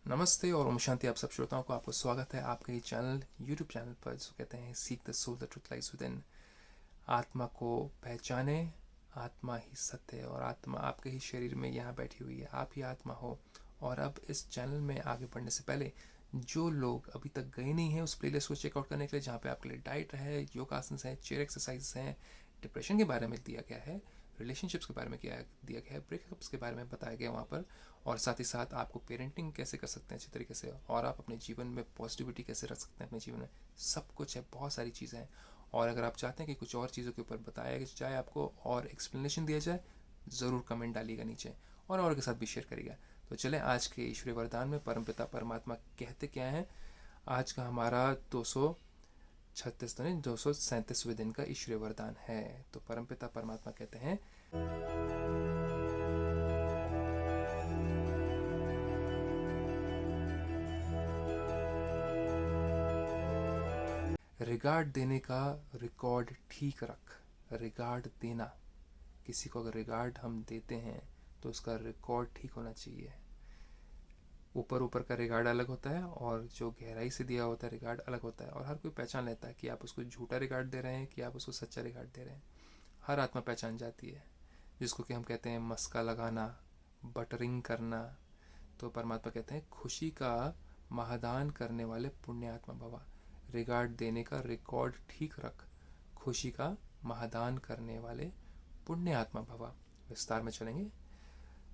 नमस्ते और ओम शांति। आप सब श्रोताओं को आपको स्वागत है आपके ही चैनल यूट्यूब चैनल पर जो कहते हैं seek the soul the truth lies within. आत्मा को पहचाने, आत्मा ही सत्य है और आत्मा आपके ही शरीर में यहाँ बैठी हुई है, आप ही आत्मा हो। और अब इस चैनल में आगे बढ़ने से पहले जो लोग अभी तक गए नहीं हैं उस प्लेलिस्ट को चेकआउट करने के लिए, जहाँ पे आपके लिए डाइट है, योगासन है, चेयर एक्सरसाइज हैं, डिप्रेशन के बारे में दिया गया है, रिलेशनशिप्स के बारे में दिया गया है, ब्रेकअप्स के बारे में बताया गया वहाँ पर, और साथ ही साथ आपको पेरेंटिंग कैसे कर सकते हैं अच्छी तरीके से, और आप अपने जीवन में पॉजिटिविटी कैसे रख सकते हैं अपने जीवन में, सब कुछ है, बहुत सारी चीज़ें हैं। और अगर आप चाहते हैं कि कुछ और चीज़ों के ऊपर बताया जाए आपको और एक्सप्लेनेशन दिया जाए, ज़रूर कमेंट डालिएगा नीचे और के साथ भी शेयर करिएगा। तो चलें आज के ईश्वरीय वरदान में परमपिता परमात्मा कहते क्या हैं। आज का हमारा 236 तो नहीं 237वें दिन का ईश्वरीय वरदान है। तो परमपिता परमात्मा कहते हैं, रिगार्ड देने का रिकॉर्ड ठीक रख। रिगार्ड देना, किसी को अगर रिगार्ड हम देते हैं तो उसका रिकॉर्ड ठीक होना चाहिए। ऊपर ऊपर का रिगार्ड अलग होता है और जो गहराई से दिया होता है रिगार्ड अलग होता है, और हर कोई पहचान लेता है कि आप उसको झूठा रिगार्ड दे रहे हैं कि आप उसको सच्चा रिगार्ड दे रहे हैं। हर आत्मा पहचान जाती है, जिसको कि हम कहते हैं मस्का लगाना, बटरिंग करना। तो परमात्मा कहते हैं खुशी का महादान करने वाले पुण्य आत्मा भवा। रिगार्ड देने का रिकॉर्ड ठीक रख, खुशी का महादान करने वाले पुण्य आत्मा भवा। विस्तार में चलेंगे।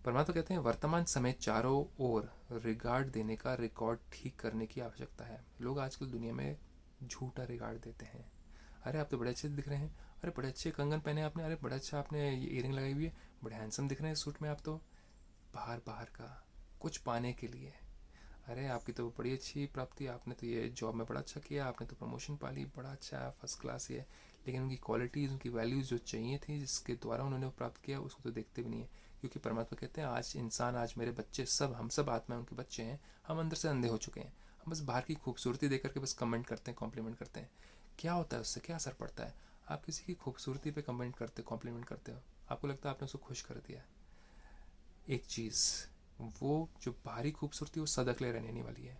परमात्मा कहते हैं वर्तमान समय चारों ओर रिगार्ड देने का रिकॉर्ड ठीक करने की आवश्यकता है। लोग आजकल दुनिया में झूठा रिगार्ड देते हैं। अरे आप तो बड़े अच्छे दिख रहे हैं, अरे बड़े अच्छे कंगन पहने आपने, अरे बड़ा अच्छा आपने ये इयरिंग लगाई हुई है, बड़े हैंडसम दिख रहे हैं सूट में आप तो। बाहर बाहर का कुछ पाने के लिए, अरे आपकी तो बड़ी अच्छी प्राप्ति, आपने तो ये जॉब में बड़ा अच्छा किया, आपने तो प्रमोशन पा ली, बड़ा अच्छा है, फर्स्ट क्लास ही है। लेकिन उनकी क्वालिटीज़, उनकी वैल्यूज़ जो चाहिए थी जिसके द्वारा उन्होंने प्राप्त किया, उसको तो देखते भी नहीं है। क्योंकि परमात्मा कहते हैं आज इंसान, आज मेरे बच्चे सब, हम सब आत्मा उनके बच्चे हैं, हम अंदर से अंधे हो चुके हैं। हम बस बाहर की खूबसूरती देख करके बस कमेंट करते हैं, कॉम्प्लीमेंट करते हैं। क्या होता है उससे, क्या असर पड़ता है? आप किसी की खूबसूरती पे कमेंट करते, कॉम्प्लीमेंट करते हो, आपको लगता है आपने उसको खुश कर दिया। एक चीज़, वो जो बाहरी खूबसूरती वो सदखले रहने वाली है।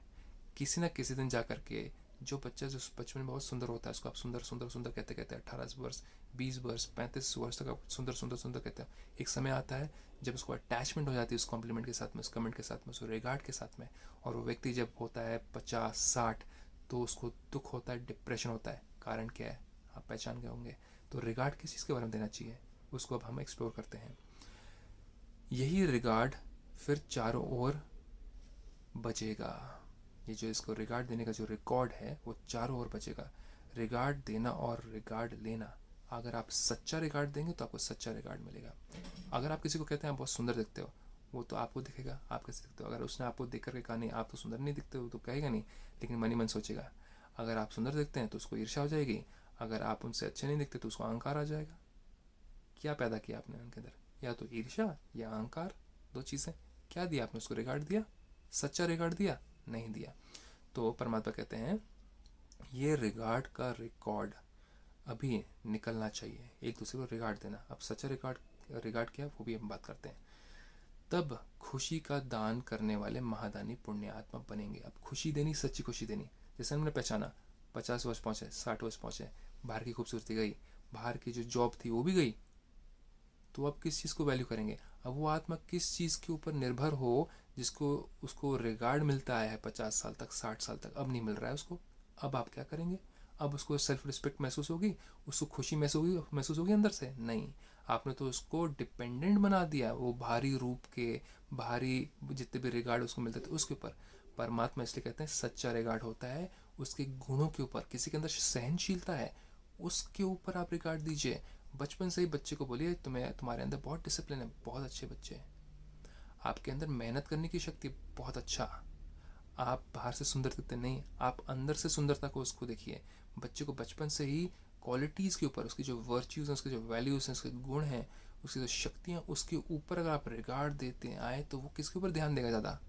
किसी ना किसी दिन जा कर के जो बच्चा जो बचपन में बहुत सुंदर होता है उसको आप सुंदर सुंदर सुंदर कहते कहते 18 वर्ष, 20 वर्ष, 35 वर्ष तक आप सुंदर सुंदर सुंदर कहते हो। एक समय आता है जब उसको अटैचमेंट हो जाती है उस कॉम्प्लीमेंट के साथ में, उस कमेंट के साथ में, उस रिगार्ड के साथ में। और वो व्यक्ति जब होता है 50-60 तो उसको दुख होता है, डिप्रेशन होता है। कारण क्या है आप पहचान गए होंगे। तो रिगार्ड किस चीज़ के बारे में देना चाहिए उसको अब हम एक्सप्लोर करते हैं। यही रिगार्ड फिर चारों ओर बचेगा। ये जो इसको रिगार्ड देने का जो रिकॉर्ड है वो चारों ओर बचेगा। रिगार्ड देना और रिगार्ड लेना, अगर आप सच्चा रिगार्ड देंगे तो आपको सच्चा रिगार्ड मिलेगा। अगर आप किसी को कहते हैं आप बहुत सुंदर दिखते हो, वो तो आपको दिखेगा आप कैसे दिखते हो। अगर उसने आपको देख करके कहा नहीं आप तो सुंदर नहीं दिखते हो तो कहेगा नहीं, लेकिन मन ही मन सोचेगा। अगर आप सुंदर दिखते हैं तो उसको ईर्ष्या हो जाएगी, अगर आप उनसे अच्छे नहीं दिखते तो उसको अहंकार आ जाएगा। क्या पैदा किया आपने उनके अंदर, या तो ईर्ष्या या अहंकार, दो चीज़ें। क्या दिया आपने उसको, रिगार्ड दिया, सच्चा रिगार्ड दिया, नहीं दिया। तो परमात्मा कहते हैं ये रिगार्ड का रिकॉर्ड अभी निकलना चाहिए। एक दूसरे को रिगार्ड देना, अब सच्चा रिगार्ड रिगार्ड क्या वो भी हम बात करते हैं। तब खुशी का दान करने वाले महादानी पुण्य आत्मा बनेंगे। अब खुशी देनी, सच्ची खुशी देनी। जैसे हमने पहचाना 50 वर्ष पहुंचे, 60 वर्ष पहुंचे, बाहर की खूबसूरती गई, बाहर की जो जॉब थी वो भी गई, तो अब किस चीज़ को वैल्यू करेंगे। अब वो आत्मा किस चीज़ के ऊपर निर्भर हो जिसको उसको रिगार्ड मिलता है 50 साल तक, 60 साल तक, अब नहीं मिल रहा है उसको। अब आप क्या करेंगे, अब उसको सेल्फ रिस्पेक्ट महसूस होगी, उसको खुशी महसूस होगी अंदर से, नहीं। आपने तो उसको डिपेंडेंट बना दिया वो भारी रूप के, भारी जितने भी रिगार्ड उसको मिलते थे उसके ऊपर। परमात्मा इसलिए कहते हैं सच्चा रिगार्ड होता है उसके गुणों के ऊपर। किसी के अंदर सहनशीलता है उसके ऊपर आप रिगार्ड दीजिए। बचपन से ही बच्चे को बोलिए तुम्हारे अंदर बहुत डिसिप्लिन है, बहुत अच्छे बच्चे, आपके अंदर मेहनत करने की शक्ति बहुत अच्छा। आप बाहर से सुंदर दिखते नहीं, आप अंदर से सुंदरता को उसको देखिए। बच्चे को बचपन से ही क्वालिटीज़ के ऊपर, उसकी जो वर्च्यूज़ हैं, उसके जो वैल्यूज़ हैं, उसके गुण हैं, उसकी जो शक्तियाँ, उसके ऊपर अगर आप रिगार्ड देते आए तो वो किसके ऊपर ध्यान देगा ज़्यादा,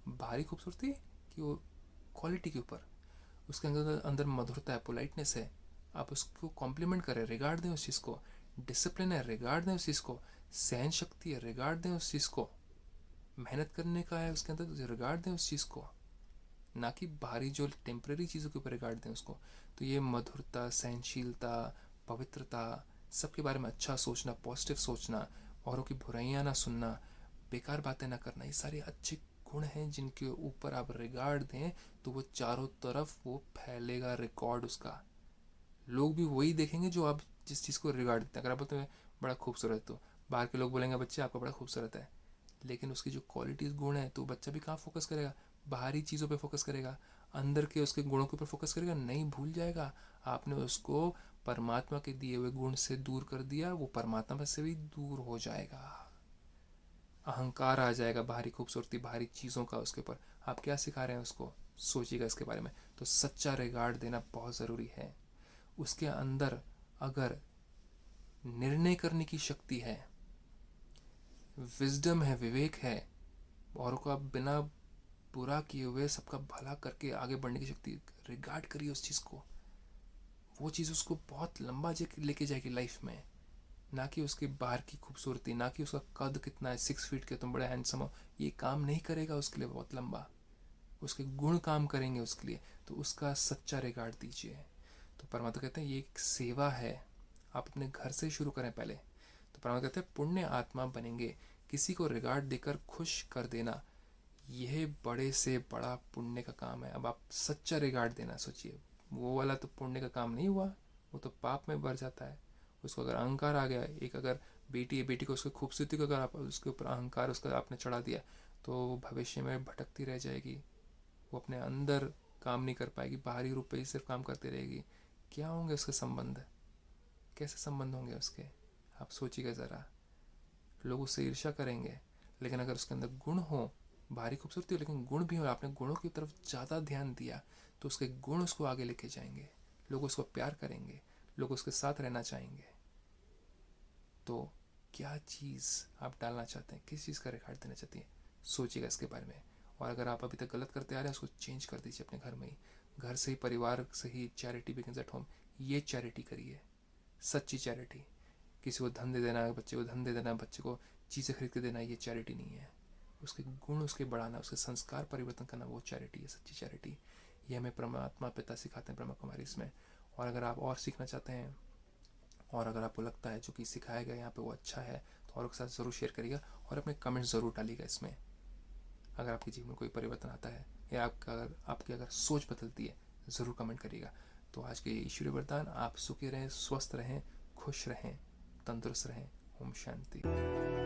बाहरी खूबसूरती कि वो क्वालिटी के ऊपर। उसके अंदर अंदर मधुरता है, पोलाइटनेस है, आप उसको कॉम्प्लीमेंट करें, रिगार्ड दें उस चीज़ को। डिसिप्लिन है, रिगार्ड दें उस चीज़ को। सहन शक्ति है, रिगार्ड दें उस चीज़ को। मेहनत करने का है उसके अंदर, तो रिगार्ड दें उस चीज़ को, ना कि बाहरी जो टेम्पररी चीज़ों के ऊपर रिगार्ड दें उसको। तो ये मधुरता, सहनशीलता, पवित्रता, सबके बारे में अच्छा सोचना, पॉजिटिव सोचना, औरों की बुराइयां ना सुनना, बेकार बातें ना करना, ये सारे अच्छे गुण हैं जिनके ऊपर आप रिगार्ड दें तो वो चारों तरफ वो फैलेगा रिकॉर्ड उसका। लोग भी वही देखेंगे जो आप जिस चीज़ को रिगार्ड देते हैं। अगर आप बोलते हैं बड़ा खूबसूरत, तो बाहर के लोग बोलेंगे बच्चे आपका बड़ा खूबसूरत है, लेकिन उसकी जो क्वालिटीज़ गुण है तो बच्चा भी कहाँ फोकस करेगा, बाहरी चीज़ों पे फोकस करेगा, अंदर के उसके गुणों के ऊपर फोकस करेगा नहीं, भूल जाएगा। आपने उसको परमात्मा के दिए हुए गुण से दूर कर दिया, वो परमात्मा से भी दूर हो जाएगा, अहंकार आ जाएगा, बाहरी खूबसूरती, बाहरी चीज़ों का उसके ऊपर। आप क्या सिखा रहे हैं उसको, सोचिएगा इसके बारे में। तो सच्चा रिगार्ड देना बहुत ज़रूरी है। उसके अंदर अगर निर्णय करने की शक्ति है, विजडम है, विवेक है, और को आप बिना बुरा किए हुए सबका भला करके आगे बढ़ने की शक्ति, रिगार्ड करिए उस चीज़ को। वो चीज़ उसको बहुत लंबा लेके जाएगी लाइफ में, ना कि उसके बाहर की खूबसूरती, ना कि उसका कद कितना है, 6 फीट के तुम बड़े हैंडसम हो, ये काम नहीं करेगा उसके लिए बहुत लंबा। उसके गुण काम करेंगे उसके लिए। तो उसका सच्चा रिगार्ड दीजिए। तो परमात्मा कहते हैं ये एक सेवा है, आप अपने घर से शुरू करें पहले। तो परमात्मा कहते हैं पुण्य आत्मा बनेंगे, किसी को रिगार्ड देकर खुश कर देना, यह बड़े से बड़ा पुण्य का काम है। अब आप सच्चा रिगार्ड देना सोचिए, वो वाला तो पुण्य का काम नहीं हुआ, वो तो पाप में भर जाता है। उसको अगर अहंकार आ गया, एक अगर बेटी है, बेटी को उसकी खूबसूरती को अगर आप उसके ऊपर अहंकार उसका आपने चढ़ा दिया, तो भविष्य में भटकती रह जाएगी, वो अपने अंदर काम नहीं कर पाएगी, बाहरी रूप पे ही सिर्फ काम करती रहेगी। क्या होंगे उसके संबंध, कैसे संबंध होंगे उसके, आप सोचिएगा ज़रा। लोग उससे ईर्ष्या करेंगे, लेकिन अगर उसके अंदर गुण हो, बाहरी खूबसूरती हो लेकिन गुण भी हो, आपने गुणों की तरफ ज़्यादा ध्यान दिया, तो उसके गुण उसको आगे लेके जाएंगे, लोग उसको प्यार करेंगे, लोग उसके साथ रहना चाहेंगे। तो क्या चीज़ आप डालना चाहते हैं, किस चीज़ का रिकॉर्ड देना चाहती हैं, सोचिएगा इसके बारे में। और अगर आप अभी तक गलत करते आ रहे हैं उसको चेंज कर दीजिए अपने घर में ही, घर से ही, परिवार से ही। चैरिटी बिगिंस एट होम, ये चैरिटी करिए, सच्ची चैरिटी। किसी को धन दे देना है, बच्चे को धन दे देना है, बच्चे को चीज़ें खरीद के देना, ये चैरिटी नहीं है। उसके गुण उसके बढ़ाना, उसके संस्कार परिवर्तन करना, वो चैरिटी है, सच्ची चैरिटी। ये हमें परमात्मा पिता सिखाते हैं ब्रह्मा कुमारी इसमें। और अगर आप और सीखना चाहते हैं, और अगर आपको लगता है जो कि सिखाया गया यहाँ पे वो अच्छा है, तो और के साथ ज़रूर शेयर करिएगा और अपने कमेंट ज़रूर डालिएगा इसमें। अगर आपके जीवन में कोई परिवर्तन आता है या आपकी अगर सोच बदलती है, ज़रूर कमेंट करिएगा। तो आज के ईश्वरीय वरदान, आप सुखी रहें, स्वस्थ रहें, खुश रहें, तंदुरुस्त रहें। ओम शांति।